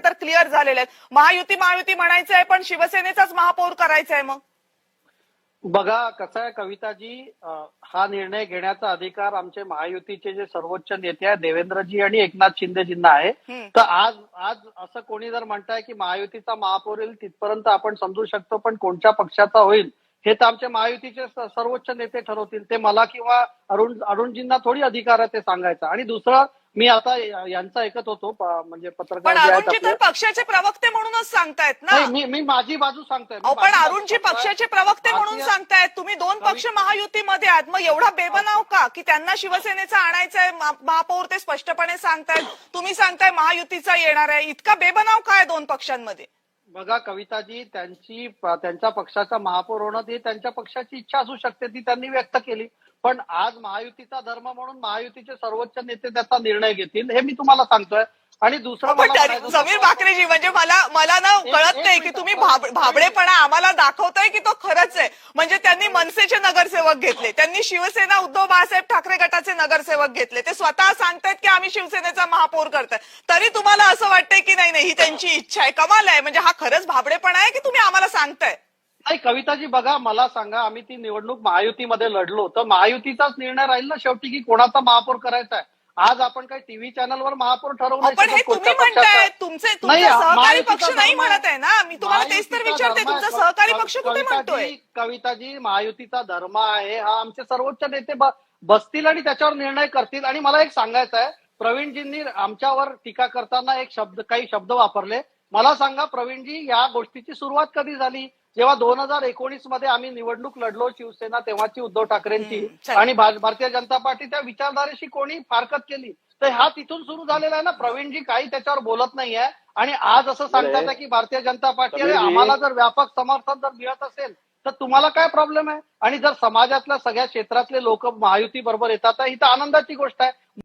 तर क्लिअर झालेले आहेत. महायुती महायुती म्हणायचंय पण शिवसेनेचाच महापौर करायचंय मग. बघा कसं आहे कविताजी, हा निर्णय घेण्याचा अधिकार आमचे महायुतीचे जे सर्वोच्च नेते आहेत देवेंद्रजी आणि एकनाथ शिंदेजींना आहे. तर आज आज असं कोणी जर म्हणताय की महायुतीचा महापौर येईल तिथपर्यंत आपण समजू शकतो, पण कोणत्या पक्षाचा होईल हे तर आमचे महायुतीचे सर्वोच्च नेते ठरवतील. ते मला किंवा अरुणजींना थोडी अधिकार आहे ते सांगायचा. आणि दुसरं, मी आता यांचं ऐकत होतो म्हणजे पत्रकार पण जे आहेत अरुणजी तर आपले, पक्षाचे प्रवक्ते म्हणूनच सांगतायत ना. मी माझी बाजू सांगतोय. पण अरुणजी पक्षाचे प्रवक्ते म्हणून सांगतायत, तुम्ही दोन पक्ष महायुतीमध्ये आहात, मग एवढा बेबनाव का की त्यांना शिवसेनेचा आणायचंय महापौर ते स्पष्टपणे सांगतायत, तुम्ही सांगताय महायुतीचा येणार आहे, इतका बेबनाव काय दोन पक्षांमध्ये? बघा कविताजी, त्यांच्या पक्षाचा महापौर होणं ही त्यांच्या पक्षाची इच्छा असू शकते, ती त्यांनी व्यक्त केली. पण आज महायुतीचा धर्म म्हणून महायुतीचे सर्वोच्च नेते त्याचा निर्णय घेतील हे मी तुम्हाला सांगतोय. आणि दुसरं समीर भाकरेजी, म्हणजे मला ना कळत नाही की तुम्ही भाबडेपणा आम्हाला दाखवताय की तो खरंच आहे. म्हणजे त्यांनी मनसेचे नगरसेवक घेतले, त्यांनी शिवसेना उद्धव बाळासाहेब ठाकरे गटाचे नगरसेवक घेतले, ते स्वतः सांगतायत की आम्ही शिवसेनेचा महापौर करताय, तरी तुम्हाला असं वाटतंय की नाही ही त्यांची इच्छा आहे. कमाल आहे. म्हणजे हा खरंच भाबडेपणा आहे की तुम्ही आम्हाला सांगताय? नाही कविताजी, बघा मला सांगा, आम्ही ती निवडणूक महायुतीमध्ये लढलो तर महायुतीचाच निर्णय राहील ना शेवटी की कोणाचा महापौर करायचा आहे. आज आपण काही टीव्ही चॅनलवर महापौर ठरवू पण हे तुम्ही म्हणताय, तुमचे सहकारी पक्ष नाही म्हणत आहे ना. मी तुम्हाला तेच तर विचारते, तुमचा सहकारी पक्ष कुठे म्हणतोय? कविताजी, महायुतीचा धर्म आहे हा आमचे सर्वोच्च नेते बसतील आणि त्याच्यावर निर्णय करतील. आणि मला एक सांगायचं आहे, प्रवीणजींनी आमच्यावर टीका करताना काही शब्द वापरले. मला सांगा प्रवीणजी, या गोष्टीची सुरुवात कधी झाली? जेव्हा 2019 मध्ये आम्ही निवडणूक लढलो, शिवसेना तेव्हाची उद्धव ठाकरेंची आणि भारतीय जनता पार्टी त्या विचारधारेशी कोणी फारकत केली, तर हा तिथून सुरू झालेला आहे ना. प्रवीणजी काही त्याच्यावर बोलत नाहीये आणि आज असं सांगतात की भारतीय जनता पार्टी, आम्हाला जर व्यापक समर्थन जर मिळत असेल तर तुम्हाला काय प्रॉब्लेम आहे? आणि जर समाजातल्या सगळ्या क्षेत्रातले लोक महायुती बरोबर येतात ही तर आनंदाची गोष्ट आहे.